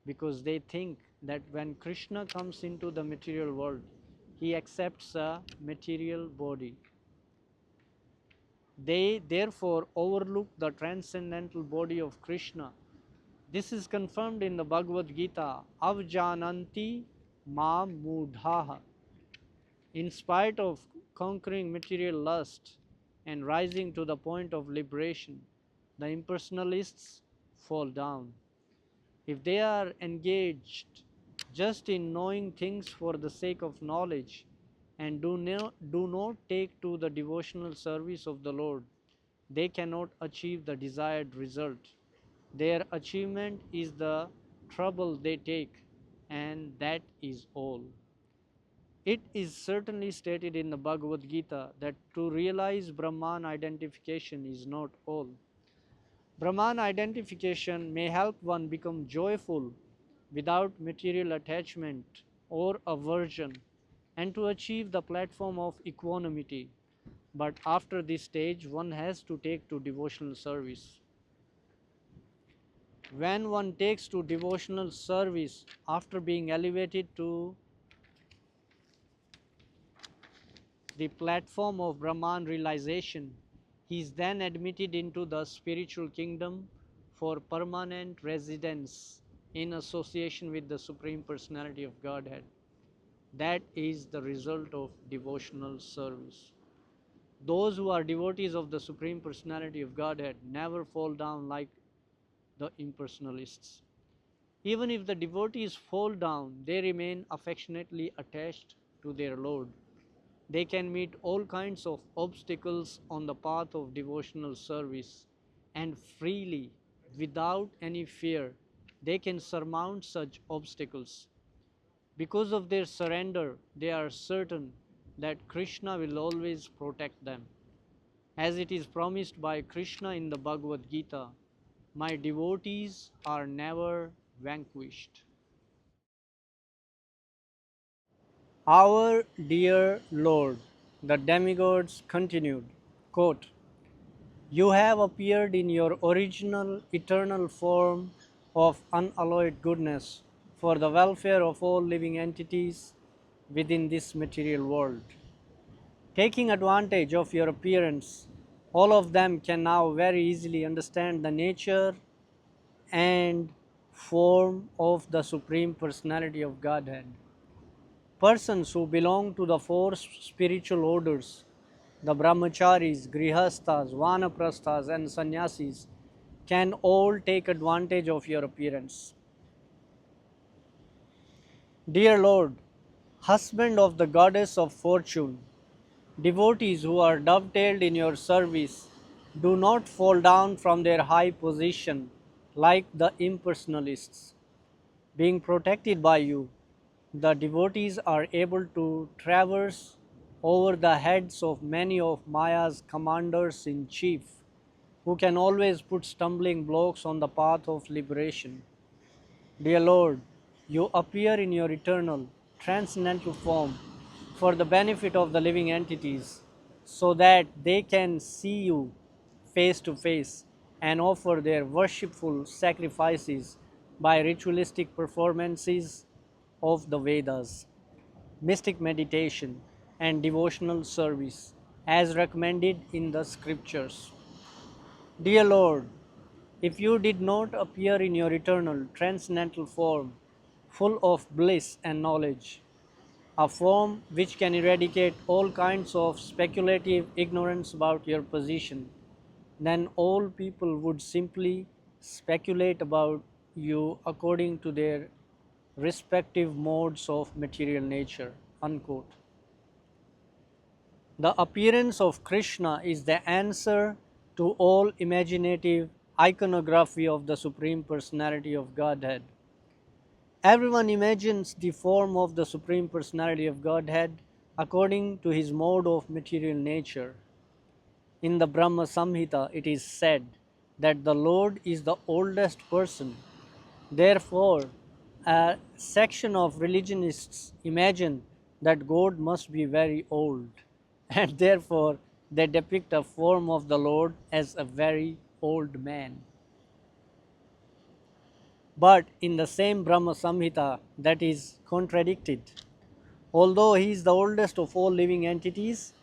because they think that when Krishna comes into the material world, he accepts a material body. They therefore overlook the transcendental body of Krishna. This is confirmed in the Bhagavad Gita, Avjananti ma mudhaha. In spite of conquering material lust and rising to the point of liberation, the impersonalists fall down. If they are engaged just in knowing things for the sake of knowledge and do not take to the devotional service of the Lord, they cannot achieve the desired result. Their achievement is the trouble they take, and that is all. It is certainly stated in the Bhagavad Gita that to realize Brahman identification is not all. Brahman identification may help one become joyful without material attachment or aversion and to achieve the platform of equanimity. But after this stage, one has to take to devotional service. When one takes to devotional service after being elevated to the platform of Brahman realization, he is then admitted into the spiritual kingdom for permanent residence in association with the Supreme Personality of Godhead. That is the result of devotional service. Those who are devotees of the Supreme Personality of Godhead never fall down like the impersonalists. Even if the devotees fall down, they remain affectionately attached to their Lord. They can meet all kinds of obstacles on the path of devotional service, and freely, without any fear, they can surmount such obstacles. Because of their surrender, they are certain that Krishna will always protect them. As it is promised by Krishna in the Bhagavad Gita, my devotees are never vanquished. Our dear Lord, the demigods continued, quote, "You have appeared in your original eternal form of unalloyed goodness for the welfare of all living entities within this material world. Taking advantage of your appearance, all of them can now very easily understand the nature and form of the Supreme Personality of Godhead. Persons who belong to the four spiritual orders, the brahmacharis, grihasthas, vanaprasthas, and sannyasis, can all take advantage of your appearance. Dear Lord, husband of the goddess of fortune, devotees who are dovetailed in your service do not fall down from their high position like the impersonalists. Being protected by you, the devotees are able to traverse over the heads of many of Maya's commanders in chief, who can always put stumbling blocks on the path of liberation. Dear Lord, you appear in your eternal, transcendental form for the benefit of the living entities so that they can see you face to face and offer their worshipful sacrifices by ritualistic performances of the Vedas, mystic meditation, and devotional service as recommended in the scriptures. Dear Lord, if you did not appear in your eternal, transcendental form, full of bliss and knowledge, a form which can eradicate all kinds of speculative ignorance about your position, then all people would simply speculate about you according to their respective modes of material nature. Unquote. The appearance of Krishna is the answer to all imaginative iconography of the Supreme Personality of Godhead. Everyone imagines the form of the Supreme Personality of Godhead according to his mode of material nature. In the Brahma Samhita, it is said that the Lord is the oldest person. Therefore, a section of religionists imagine that God must be very old, and therefore they depict a form of the Lord as a very old man. But in the same Brahma Samhita, that is contradicted. Although he is the oldest of all living entities,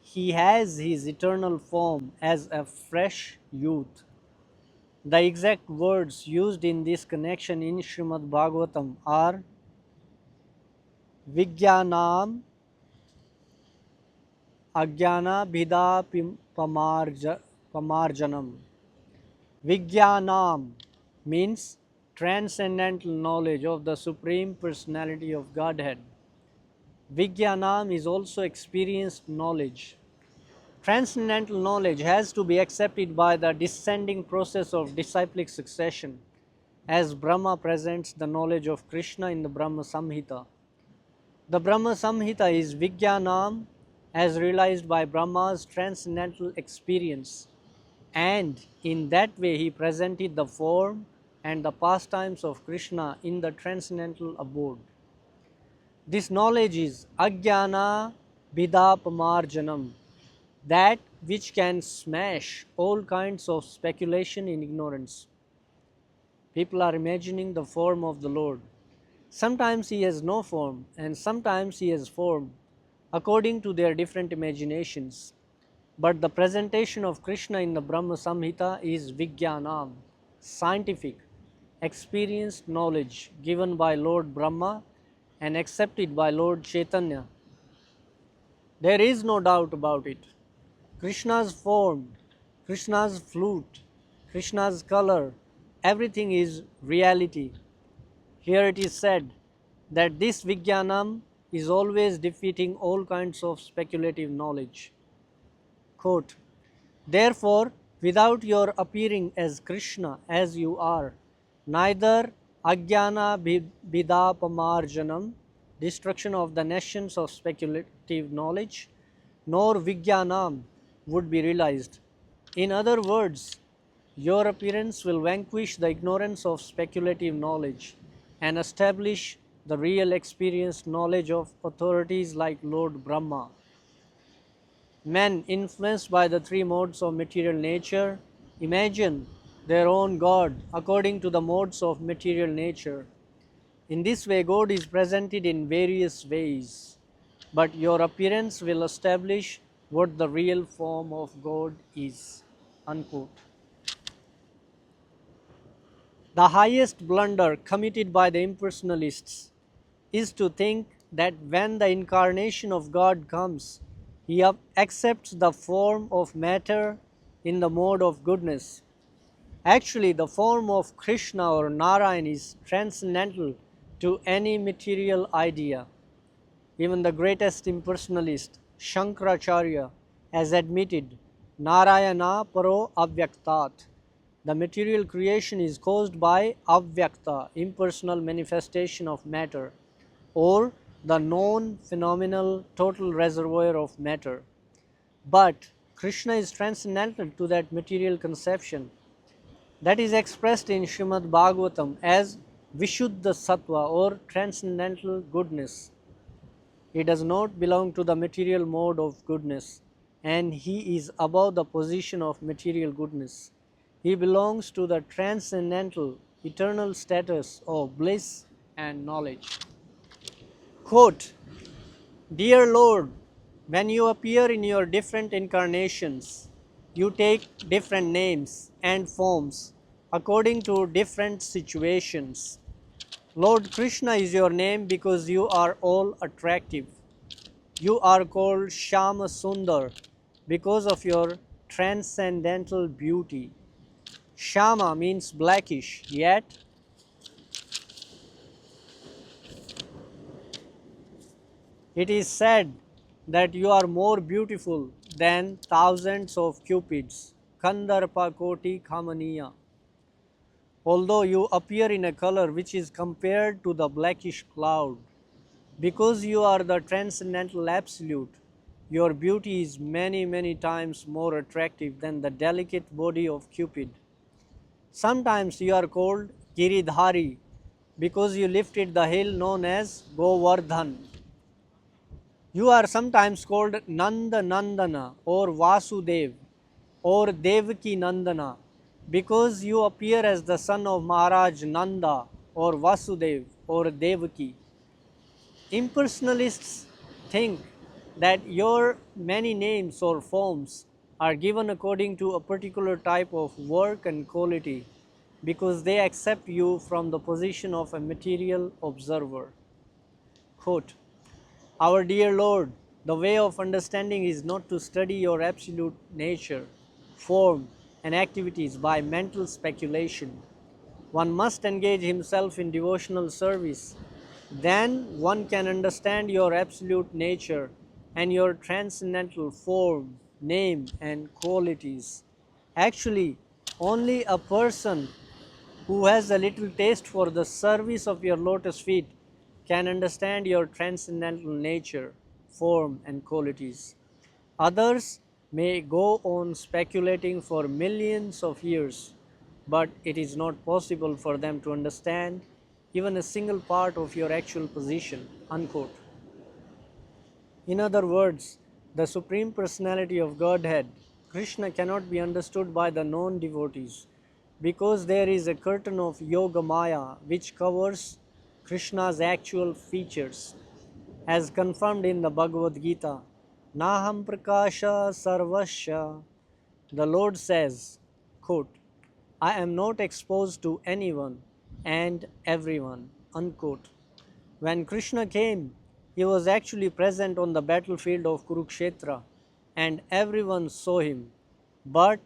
he has his eternal form as a fresh youth. The exact words used in this connection in Srimad Bhagavatam are Vijnanam Ajnana Bhida Pamarjanam. Vijnanam means transcendental knowledge of the Supreme Personality of Godhead. Vijnanam is also experienced knowledge. Transcendental knowledge has to be accepted by the descending process of disciplic succession, as Brahma presents the knowledge of Krishna in the Brahma Samhita. The Brahma Samhita is Vijnanam as realized by Brahma's transcendental experience, and in that way he presented the form and the pastimes of Krishna in the transcendental abode. This knowledge is Ajnana Bhidapamarjanam, that which can smash all kinds of speculation in ignorance. People are imagining the form of the Lord. Sometimes he has no form, and sometimes he has form, according to their different imaginations. But the presentation of Krishna in the Brahma Samhita is Vijnanam, scientific, experienced knowledge given by Lord Brahma and accepted by Lord Chaitanya. There is no doubt about it. Krishna's form, Krishna's flute, Krishna's color, everything is reality. Here it is said that this Vijnanam is always defeating all kinds of speculative knowledge. Quote, therefore, without your appearing as Krishna as you are, neither Ajnana Bhidapamarjanam, destruction of the nations of speculative knowledge, nor Vijnanam would be realized. In other words, your appearance will vanquish the ignorance of speculative knowledge and establish the real experienced knowledge of authorities like Lord Brahma. Men influenced by the three modes of material nature imagine their own God according to the modes of material nature. In this way, God is presented in various ways, but your appearance will establish what the real form of God is. Unquote. The highest blunder committed by the impersonalists is to think that when the incarnation of God comes, he accepts the form of matter in the mode of goodness. Actually, the form of Krishna or Narayan is transcendental to any material idea. Even the greatest impersonalist, Shankaracharya, has admitted Narayana Paro Avyaktat. The material creation is caused by Avyakta, impersonal manifestation of matter, or the known phenomenal total reservoir of matter. But Krishna is transcendental to that material conception. That is expressed in Srimad Bhagavatam as Vishuddha Sattva or transcendental goodness. He does not belong to the material mode of goodness, and he is above the position of material goodness. He belongs to the transcendental, eternal status of bliss and knowledge. Quote, Dear Lord, when you appear in your different incarnations, you take different names and forms according to different situations. Lord Krishna is your name because you are all attractive. You are called Shama Sundar because of your transcendental beauty. Shama means blackish, yet it is said that you are more beautiful than thousands of cupids. Kandarpa Koti Kamaniya. Although you appear in a color which is compared to the blackish cloud, because you are the transcendental absolute, your beauty is many, many times more attractive than the delicate body of Cupid. Sometimes you are called Giridhari because you lifted the hill known as Govardhan. You are sometimes called Nanda Nandana or Vasudev or Devaki Nandana because you appear as the son of Maharaj Nanda or Vasudev or Devaki. Impersonalists think that your many names or forms are given according to a particular type of work and quality because they accept you from the position of a material observer. Quote, Our dear Lord, the way of understanding is not to study your absolute nature, form, and activities by mental speculation. One must engage himself in devotional service. Then one can understand your absolute nature and your transcendental form, name, and qualities. Actually, only a person who has a little taste for the service of your lotus feet can understand your transcendental nature, form, and qualities. Others may go on speculating for millions of years, but it is not possible for them to understand even a single part of your actual position. Unquote. In other words, the Supreme Personality of Godhead, Krishna, cannot be understood by the non devotees because there is a curtain of Yoga Maya which covers Krishna's actual features, as confirmed in the Bhagavad Gita. Naham Prakasha Sarvasya. The Lord says, quote, I am not exposed to anyone and everyone. Unquote. When Krishna came, he was actually present on the battlefield of Kurukshetra and everyone saw him. But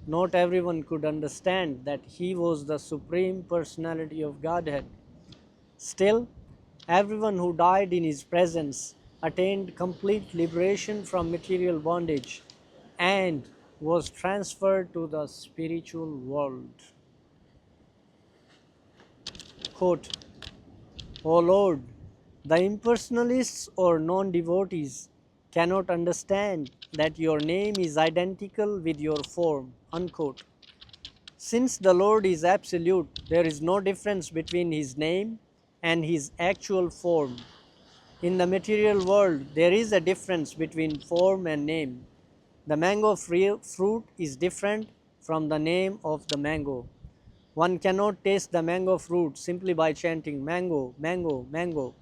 not everyone could understand that he was the Supreme Personality of Godhead. Still, everyone who died in his presence attained complete liberation from material bondage and was transferred to the spiritual world. Quote, O Lord, The impersonalists or non-devotees cannot understand that your name is identical with your form. Unquote. Since the Lord is absolute, there is no difference between His name and His actual form. In the material world, there is a difference between form and name. The mango fruit is different from the name of the mango. One cannot taste the mango fruit simply by chanting mango, mango, mango.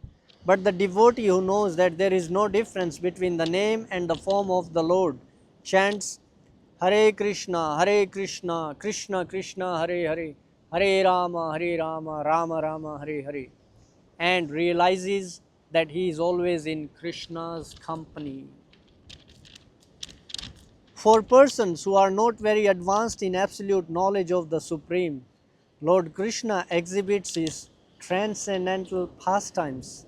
But the devotee who knows that there is no difference between the name and the form of the Lord chants Hare Krishna, Hare Krishna, Krishna Krishna, Hare Hare, Hare Rama, Rama Rama, Hare Hare, and realizes that he is always in Krishna's company. For persons who are not very advanced in absolute knowledge of the Supreme, Lord Krishna exhibits his transcendental pastimes.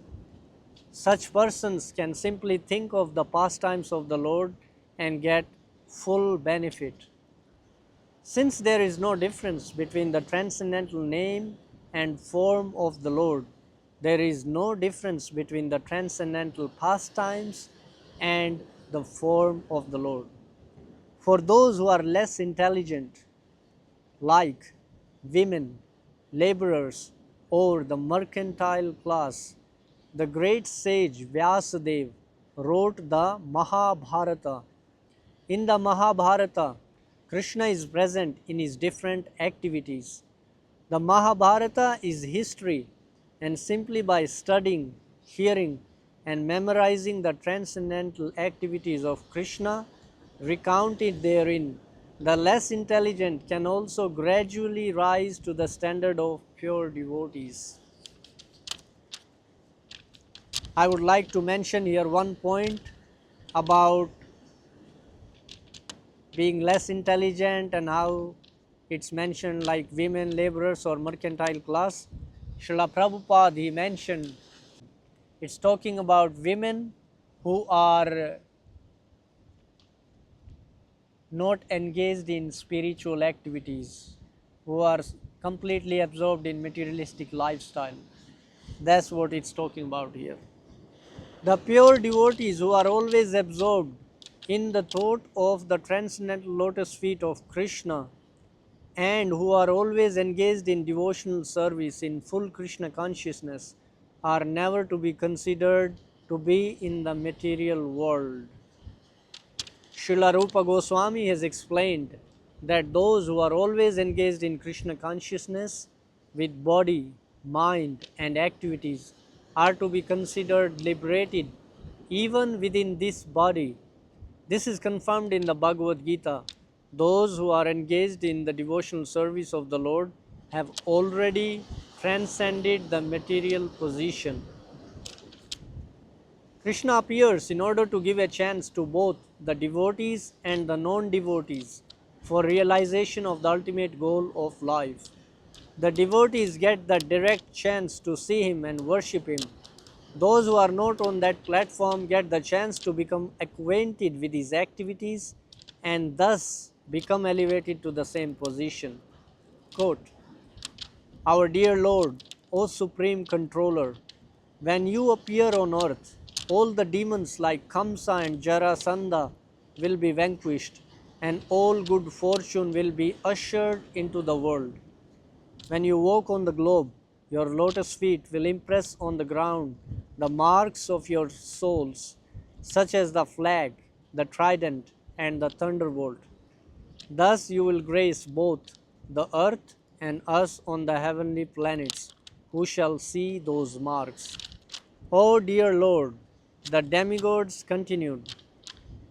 Such persons can simply think of the pastimes of the Lord and get full benefit. Since there is no difference between the transcendental name and form of the Lord, there is no difference between the transcendental pastimes and the form of the Lord. For those who are less intelligent, like women, laborers, or the mercantile class, the great sage Vyasadeva wrote the Mahabharata. In the Mahabharata, Krishna is present in his different activities. The Mahabharata is history, and simply by studying, hearing, and memorizing the transcendental activities of Krishna recounted therein, the less intelligent can also gradually rise to the standard of pure devotees. I would like to mention here one point about being less intelligent and how it's mentioned like women, laborers, or mercantile class. Srila Prabhupada, he mentioned it's talking about women who are not engaged in spiritual activities, who are completely absorbed in materialistic lifestyle. That's what it's talking about here. The pure devotees who are always absorbed in the thought of the transcendental lotus feet of Krishna and who are always engaged in devotional service in full Krishna consciousness are never to be considered to be in the material world. Srila Rupa Goswami has explained that those who are always engaged in Krishna consciousness with body, mind, and activities are to be considered liberated even within this body. This is confirmed in the Bhagavad Gita. Those who are engaged in the devotional service of the Lord have already transcended the material position. Krishna appears in order to give a chance to both the devotees and the non-devotees for realization of the ultimate goal of life. The devotees get the direct chance to see him and worship him. Those who are not on that platform get the chance to become acquainted with his activities and thus become elevated to the same position. Quote, Our dear Lord, O Supreme Controller, when you appear on earth, all the demons like Kamsa and Jarasandha will be vanquished, and all good fortune will be ushered into the world. When you walk on the globe, your lotus feet will impress on the ground the marks of your souls, such as the flag, the trident, and the thunderbolt. Thus you will grace both the earth and us on the heavenly planets, who shall see those marks. O dear Lord, the demigods continued,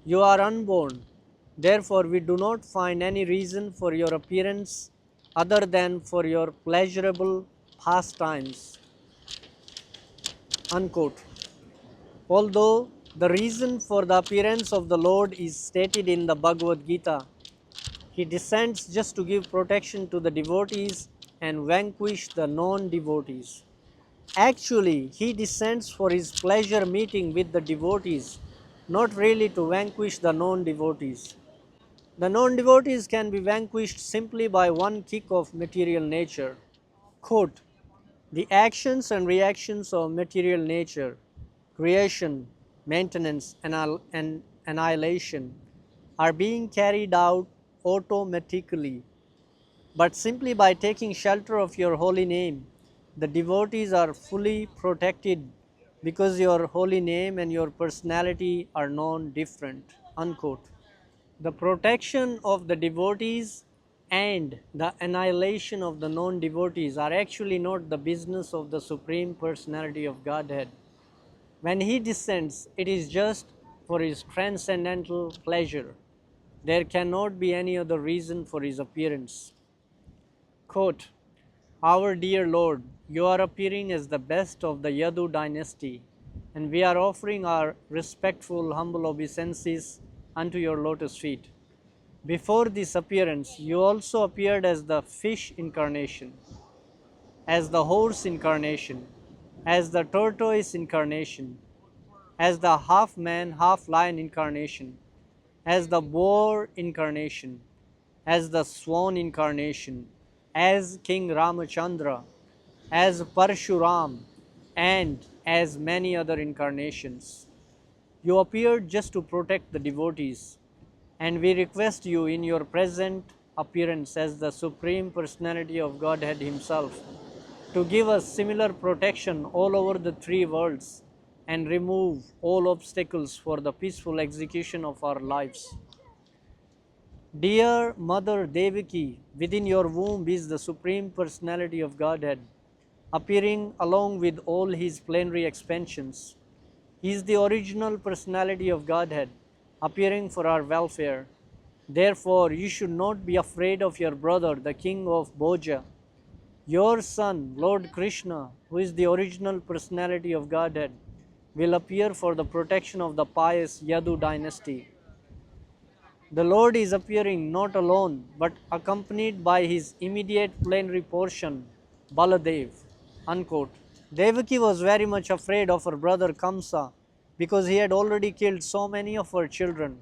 You are unborn, therefore we do not find any reason for your appearance other than for your pleasurable pastimes. Unquote. Although the reason for the appearance of the Lord is stated in the Bhagavad Gita, he descends just to give protection to the devotees and vanquish the non-devotees. Actually, he descends for his pleasure meeting with the devotees, not really to vanquish the non-devotees. The non-devotees can be vanquished simply by one kick of material nature. Quote, The actions and reactions of material nature, creation, maintenance, and annihilation, are being carried out automatically. But simply by taking shelter of your holy name, the devotees are fully protected because your holy name and your personality are known different. Unquote. The protection of the devotees and the annihilation of the non devotees are actually not the business of the Supreme Personality of Godhead. When He descends, it is just for His transcendental pleasure. There cannot be any other reason for His appearance. Quote, Our dear Lord, you are appearing as the best of the Yadu dynasty, and we are offering our respectful, humble obeisances unto your lotus feet. Before this appearance, you also appeared as the fish incarnation, as the horse incarnation, as the tortoise incarnation, as the half man, half lion incarnation, as the boar incarnation, as the swan incarnation, as King Ramachandra, as Parshuram, and as many other incarnations. You appeared just to protect the devotees, and we request you in your present appearance as the Supreme Personality of Godhead Himself to give us similar protection all over the three worlds and remove all obstacles for the peaceful execution of our lives. Dear Mother Devaki, within your womb is the Supreme Personality of Godhead, appearing along with all His plenary expansions. He is the original personality of Godhead, appearing for our welfare. Therefore, you should not be afraid of your brother, the king of Bhoja. Your son, Lord Krishna, who is the original personality of Godhead, will appear for the protection of the pious Yadu dynasty. The Lord is appearing not alone, but accompanied by his immediate plenary portion, Baladev. Unquote. Devaki was very much afraid of her brother Kamsa because he had already killed so many of her children.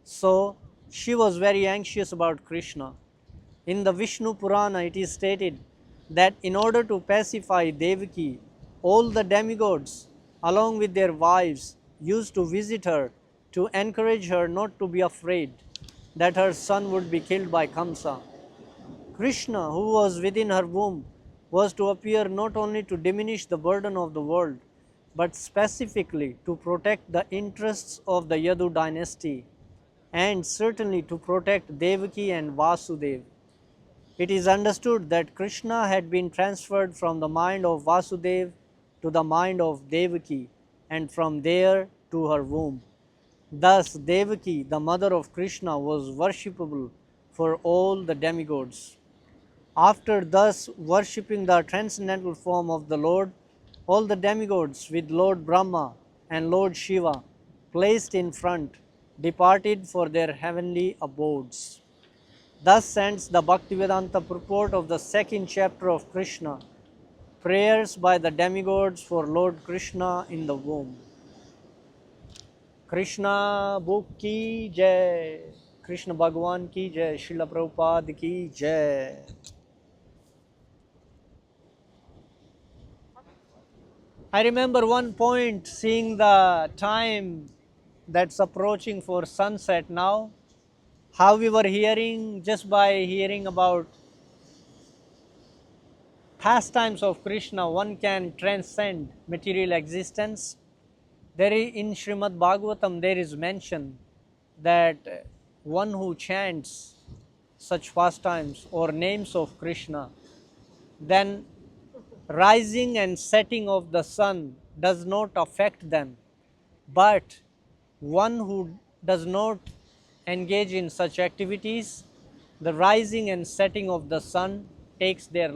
So she was very anxious about Krishna. In the Vishnu Purana, it is stated that in order to pacify Devaki, all the demigods, along with their wives, used to visit her to encourage her not to be afraid that her son would be killed by Kamsa. Krishna, who was within her womb, was to appear not only to diminish the burden of the world, but specifically to protect the interests of the Yadu dynasty and certainly to protect Devaki and Vasudeva. It is understood that Krishna had been transferred from the mind of Vasudeva to the mind of Devaki and from there to her womb. Thus, Devaki, the mother of Krishna, was worshipable for all the demigods. After thus worshipping the transcendental form of the Lord, all the demigods with Lord Brahma and Lord Shiva placed in front departed for their heavenly abodes. Thus ends the Bhaktivedanta purport of the second chapter of Krishna, prayers by the demigods for Lord Krishna in the womb. Krishna Book ki jai, Krishna Bhagwan ki jai, Srila Prabhupada ki jai. I remember one point seeing the time that's approaching for sunset now, how we were hearing, just by hearing about pastimes of Krishna, one can transcend material existence. There is, in Srimad Bhagavatam, there is mention that one who chants such pastimes or names of Krishna, then rising and setting of the sun does not affect them, but one who does not engage in such activities, the rising and setting of the sun takes their